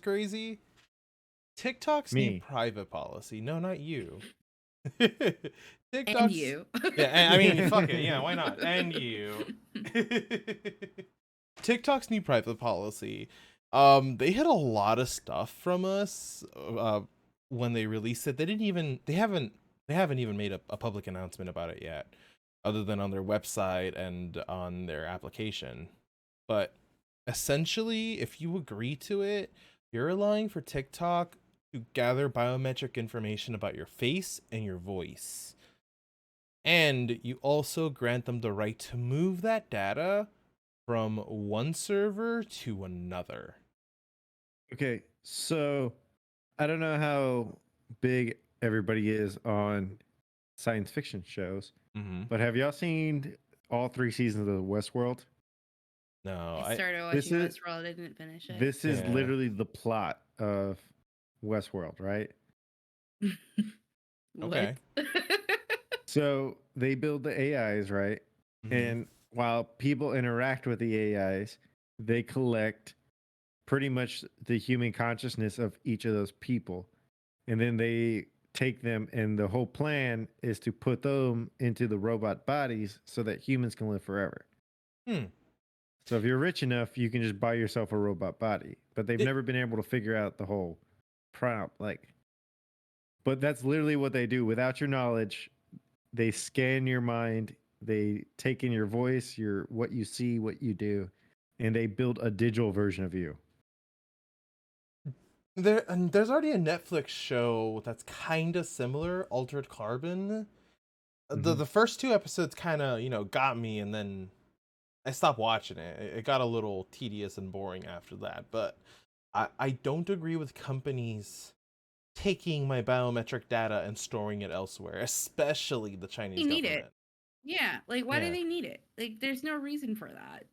crazy? TikTok's new Me. private policy. No, not you. And TikTok's you. yeah. I mean, fuck it. Yeah, why not? And you. TikTok's new private policy. They had a lot of stuff from us. When they released it, they haven't even made a public announcement about it yet, other than on their website and on their application. But essentially, if you agree to it, you're allowing for TikTok to gather biometric information about your face and your voice. And you also grant them the right to move that data from one server to another. Okay, so I don't know how big everybody is on science fiction shows, Mm-hmm. but have y'all seen all 3 seasons of Westworld? No, I started This watching is- Westworld. I didn't finish it. This is Yeah. literally the plot of Westworld, right? Okay. What? So they build the AIs, right? Mhm. And while people interact with the AIs, they collect pretty much the human consciousness of each of those people. And then they take them, and the whole plan is to put them into the robot bodies so that humans can live forever. Hmm. So if you're rich enough, you can just buy yourself a robot body. But they've It- never been able to figure out the whole prompt. But that's literally what they do. Without your knowledge, they scan your mind, they take in your voice, your what you see, what you do, and they build a digital version of you. There's already a Netflix show that's kind of similar, Altered Carbon. The Mhm. first 2 episodes kind of, got me, and then I stopped watching it. It got a little tedious and boring after that. But I don't agree with companies taking my biometric data and storing it elsewhere, especially the Chinese They need it. government. Yeah, like why Yeah. do they need it? Like there's no reason for that.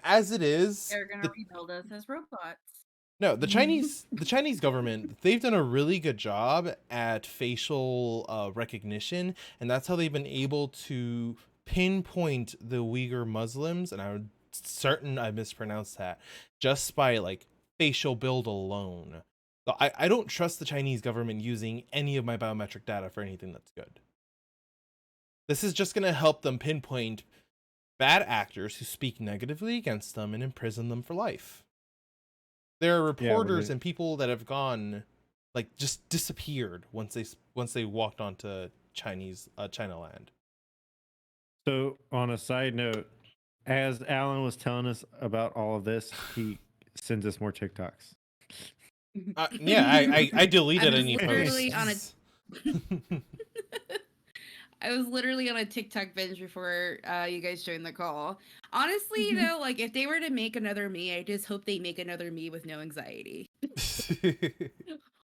As it is, They're gonna rebuild us as robots. no, the Chinese government, they've done a really good job at facial recognition, and that's how they've been able to pinpoint the Uyghur Muslims, and I'm certain I mispronounced that, just by like facial build alone. So I don't trust the Chinese government using any of my biometric data for anything that's good. This is just going to help them pinpoint bad actors who speak negatively against them and imprison them for life. There are reporters and people that have gone, like, just disappeared once they walked onto China land. So, on a side note, as Alan was telling us about all of this, he sends us more TikToks. Yeah, I deleted was any literally posts. I was literally on a TikTok binge before you guys joined the call. Honestly, though, like if they were to make another me, I just hope they make another me with no anxiety.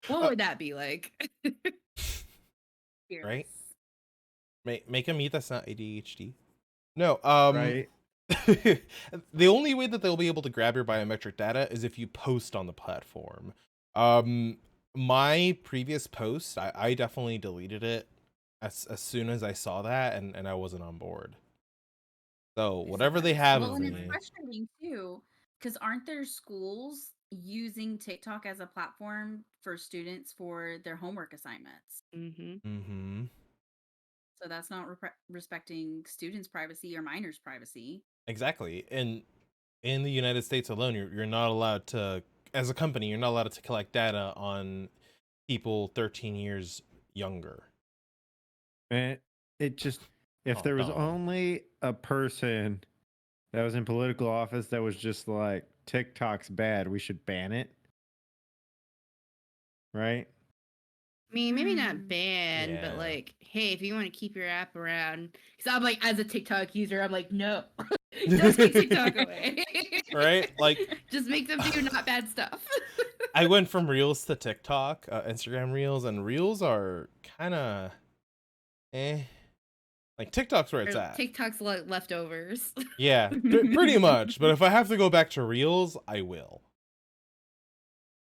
What would that be like? Right? Make a me that's not ADHD. No, Right? the only way that they'll be able to grab your biometric data is if you post on the platform. My previous post, I definitely deleted it as soon as I saw that, and I wasn't on board. So whatever they have Well, of and it's me. frustrating too, because aren't there schools using TikTok as a platform for students for their homework assignments? Mm-hmm. So that's not respecting students' privacy or minors' privacy. Exactly. And in the United States alone, you're not allowed to, as a company, you're not allowed to collect data on people 13 years younger. And it just, if there was dumb. only a person that was in political office that was just like, TikTok's bad, we should ban it. Right? I mean, maybe not ban, Yeah. but like, hey, if you want to keep your app around, because I'm like, as a TikTok user, I'm like, no, don't take TikTok away. Right? Like, just make them do not bad stuff. I went from Reels to TikTok, Instagram Reels, and Reels are kind of like TikTok's where it's at. TikTok's leftovers. Yeah, pretty much. But if I have to go back to Reels, I will.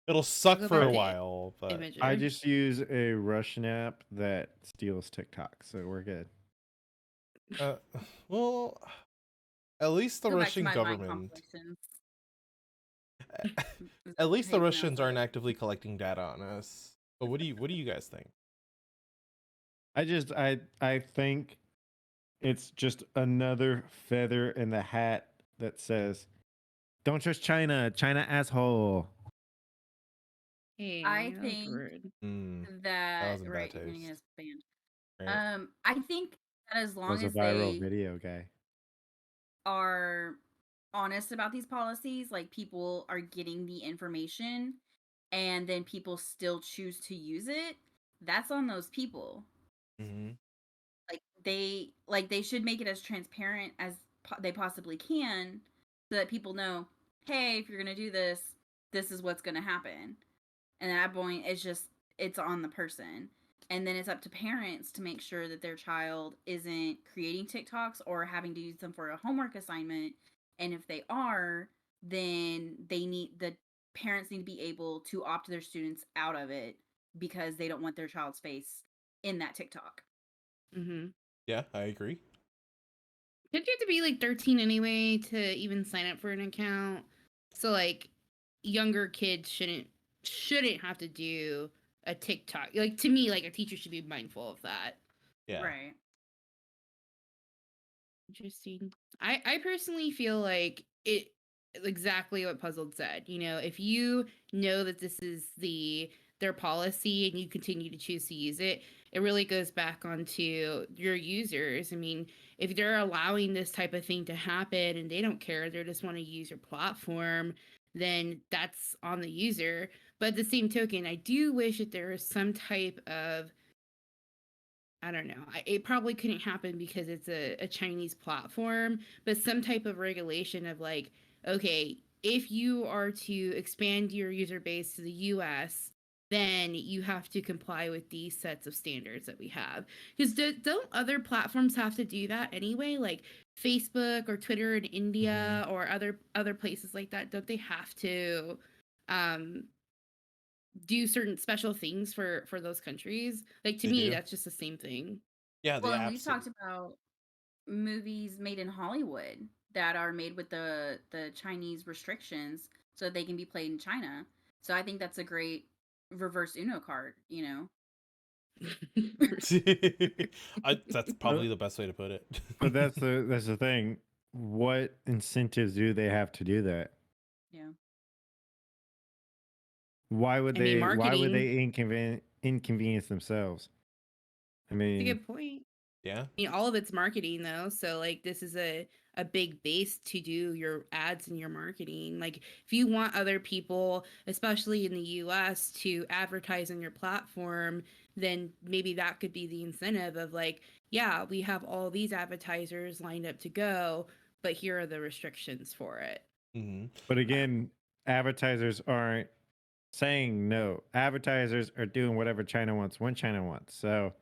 It'll suck Go for back a to while, but Imager. I just use a Russian app that steals TikTok, so we're good. well, at least the Go back to Russian my mind government. completions. Is that At least how the you pronounce Russians aren't it? actively collecting data on us. But what do you guys think? I think it's just another feather in the hat that says, "Don't trust China, China asshole." I Hey, that was think rude. That that was in bad right, you're gonna get taste. us banned. Right? I think that as long Was a as viral they video guy. are honest about these policies, like people are getting the information and then people still choose to use it, that's on those people. Mm-hmm. They should make it as transparent as they possibly can so that people know, hey, if you're going to do this, this is what's going to happen. And at that point it's on the person. And then it's up to parents to make sure that their child isn't creating TikToks or having to use them for a homework assignment. And if they are, then the parents need to be able to opt their students out of it because they don't want their child's face in that TikTok. Mm-hmm. Yeah, I agree. Did you have to be like 13 anyway to even sign up for an account? So like younger kids shouldn't have to do a TikTok. Like to me, like a teacher should be mindful of that. Yeah. Right. Interesting. I personally feel like it exactly what Puzzled said. You know, if you know that this is their policy and you continue to choose to use it, it really goes back onto your users. I mean, if they're allowing this type of thing to happen and they don't care, they just want to use your platform, then that's on the user. But at the same token, I do wish that there was some type of I don't know. It probably couldn't happen because it's a Chinese platform, but some type of regulation of like, okay, if you are to expand your user base to the US, then you have to comply with these sets of standards that we have. Because don't other platforms have to do that anyway? Like Facebook or Twitter in Mm-hmm. India or other places like that, don't they have to um do certain special things for those countries? Like to They me, do. that's just the same thing. Yeah, they Well, and we've talked absolutely. about movies made in Hollywood that are made with the Chinese restrictions so they can be played in China. So I think that's a great reverse Uno card, you know. That's probably But, the best way to put it. but that's the thing. What incentives do they have to do that? Yeah. I mean, Why would marketing. they inconvenience themselves? I That's a mean, good point. Yeah. I mean, all of it's marketing though. So like this is a big base to do your ads and your marketing. Like if you want other people, especially in the US, to advertise on your platform, then maybe that could be the incentive of like, yeah, we have all these advertisers lined up to go, but here are the restrictions for it. Mm-hmm. but again, advertisers aren't saying no. Advertisers are doing whatever China wants when China wants. So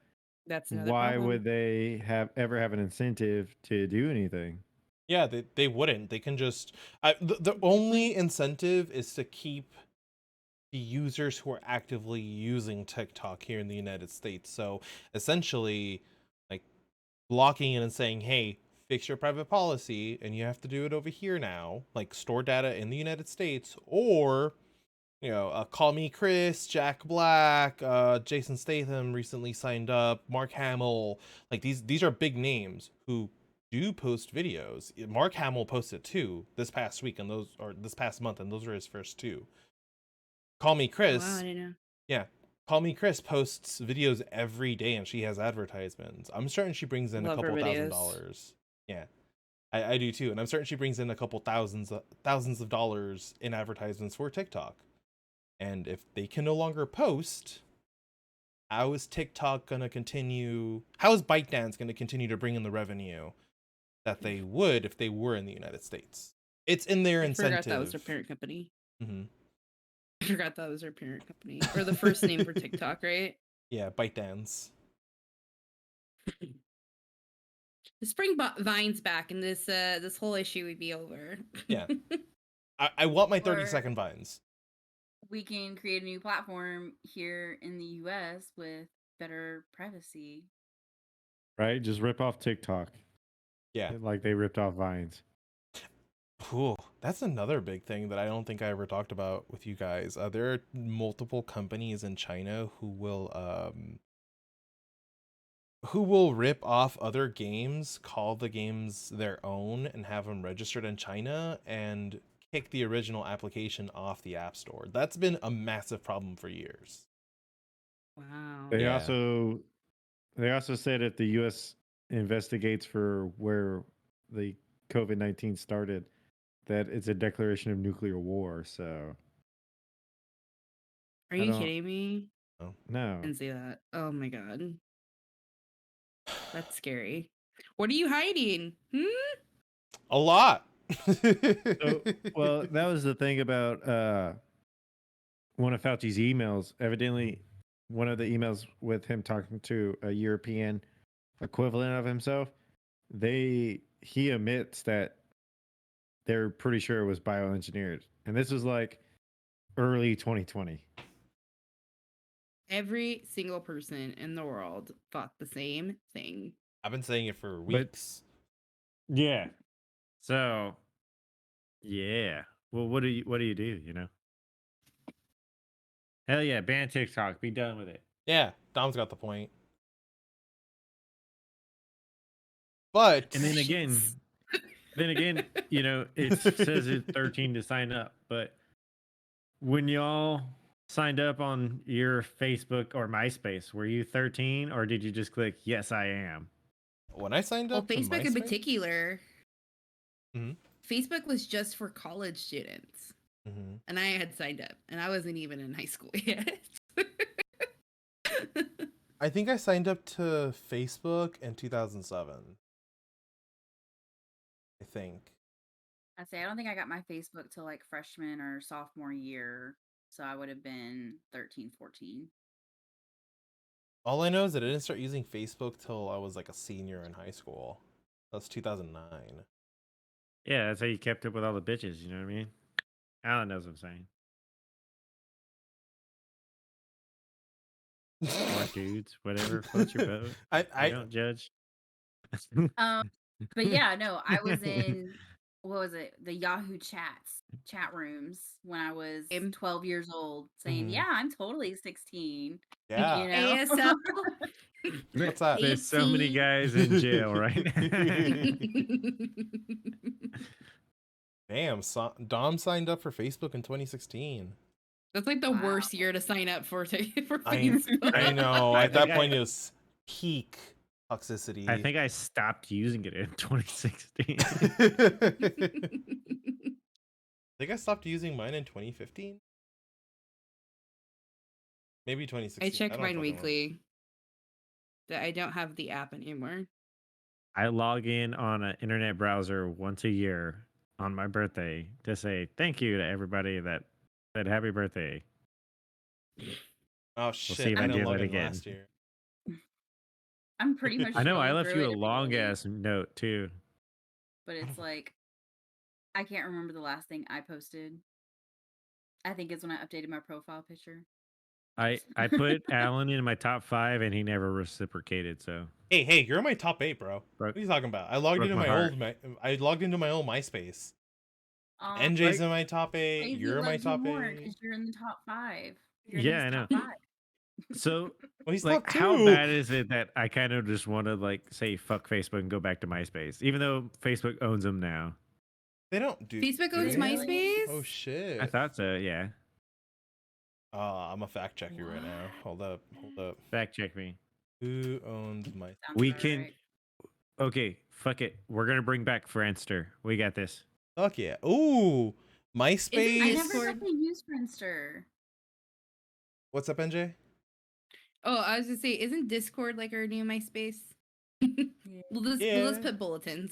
That's another why problem. would they have an incentive to do anything? Yeah, they wouldn't. They can just the Good only point. incentive is to keep the users who are actively using TikTok here in the United States. So essentially, like blocking it and saying, "Hey, fix your private policy, and you have to do it over here now." Like store data in the United States, or Call Me Chris, Jack Black, Jason Statham recently signed up, Mark Hamill. Like these are big names who do post videos. Mark Hamill posted two this past week, and those or this past month, and those were his first two. Call Me Oh, wow, I Chris, didn't know. yeah. Call Me Chris posts videos every day, and she has advertisements. I'm certain she brings in a Love her couple thousand videos. dollars. Yeah, I do too, and I'm certain she brings in a couple thousands of dollars in advertisements for TikTok. And if they can no longer post, how is TikTok going to continue? How is ByteDance going to continue to bring in the revenue that they would if they were in the United States? It's in their I forgot that was incentive. her parent company. Hmm. I forgot that was her parent company or the first name for TikTok, right? Yeah, ByteDance. Just bring Vines back, and this whole issue would be over. Yeah, I want my 30-second Or vines. we can create a new platform here in the US with better privacy. Right? Just rip off TikTok Yeah. like they ripped off Vines. Ooh, That's another big thing that I don't think I ever talked about with you guys. There are multiple companies in China who will rip off other games, call the games their own, and have them registered in China and kick the original application off the App Store. That's been a massive problem for years. Wow. They Yeah. also said if the U.S. investigates for where the COVID-19 started, that it's a declaration of nuclear war. So Are I you don't kidding me? Oh. I know. didn't see that. Oh my god. That's scary. What are you hiding? A lot. So, well, that was the thing about one of Fauci's emails. Evidently, one of the emails with him talking to a European equivalent of himself, he admits that they're pretty sure it was bioengineered, and this was like early 2020. Every single person in the world thought the same thing. I've been saying it for But- weeks. Yeah. So, yeah. Well, what do you do? You know? Hell yeah, ban TikTok. Be done with it. Yeah, Dom's got the point. But And then again, you know, it says it's 13 to sign up, but when y'all signed up on your Facebook or MySpace, were you 13 or did you just click yes I am? when I signed Well, up to Facebook in MySpace- particular, Mhm. Facebook was just for college students. Mhm. And I had signed up, and I wasn't even in high school yet. I think I signed up to Facebook in 2007. I think. I say I don't think I got my Facebook till like freshman or sophomore year. So I would have been 13, 14. All I know is that I didn't start using Facebook till I was like a senior in high school. That's 2009. Yeah, that's how you kept up with all the bitches, you know what I mean? Alan knows what I'm saying. Or dudes, whatever floats your boat. I don't judge. But yeah, no, I was in what was it? The Yahoo chat rooms when I was 12 years old saying, Mhm. "Yeah, I'm totally 16." Yeah. You know? ASL. What's that? There's so many 18. guys in jail right Damn, Dom signed up for Facebook in 2016. That's like the Wow. worst year to sign up for for I Facebook. know. I At that think point, it was peak toxicity. I think I stopped using it in 2016. I think I stopped using mine in 2015. Maybe 2016. I check don't mine fucking remember. weekly. That I don't have the app anymore. I log in on an internet browser once a year on my birthday to say thank you to everybody that said happy birthday. Oh see shit! if I I didn't do log that in again. last year. I'm pretty much I know I scrolling left through you it a long immediately, ass note too. but it's like I can't remember the last thing I posted. I think it's when I updated my profile picture. I put Alan in my top 5 and he never reciprocated. So Hey, you're in my top 8, bro. broke, What are you talking about? I logged broke into my my heart. I logged into my old MySpace. Aw, NJ's in my top 8. Crazy You're in my loves you top more 8. because you're in the top 5. You're in Yeah, his I know. top 5. So Well, he's like, top how 2. bad is it that I kind of just want to like say fuck Facebook and go back to MySpace, even though Facebook owns them now? They don't do. Facebook do owns they? MySpace? Oh shit! I thought so. Yeah, I'm a fact check you right now. Hold up. fact check me. Who owns my? Sounds We about can. right. Okay, fuck it. We're gonna bring back Friendster. We got this. Fuck yeah! Ooh, I MySpace. never Discord. got to use Friendster. What's up, NJ? Oh, I was gonna say, isn't Discord like our new MySpace? We'll just put bulletins.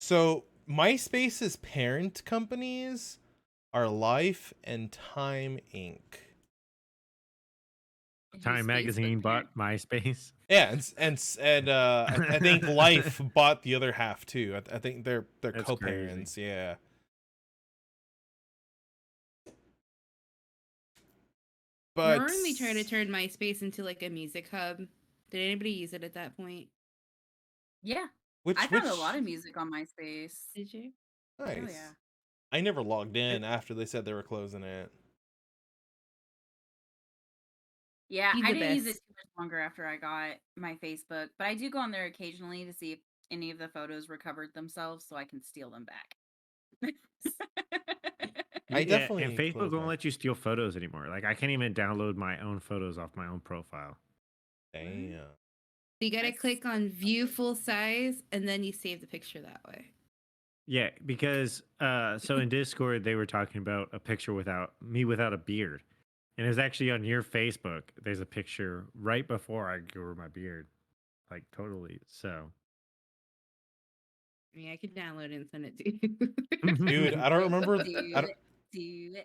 So MySpace's parent companies are Life and Time Inc. Who's Time Facebook Magazine parent? bought MySpace. Yeah, and I think Life bought the other half too. I think they're That's co-parents. Yeah. But Remember when we tried to turn MySpace into like a music hub? Did anybody use it at that point? Yeah, which I found a lot of music on MySpace. Did you? Nice. Oh yeah. I never logged in after they said they were closing it. Yeah, Be I the didn't use it best. too much longer after I got my Facebook, but I do go on there occasionally to see if any of the photos recovered themselves so I can steal them back. I Yeah, and definitely Facebook closed won't mine. let you steal photos anymore. Like I can't even download my own photos off my own profile. Damn. So you gotta That's- click on view full size and then you save the picture that way. Yeah, because so in Discord they were talking about a picture without a beard. And it was actually on your Facebook. There's a picture right before I grew my beard. Like totally. So I mean, I could download it and send it to you. Dude, I don't remember. do I don't, it. Do it.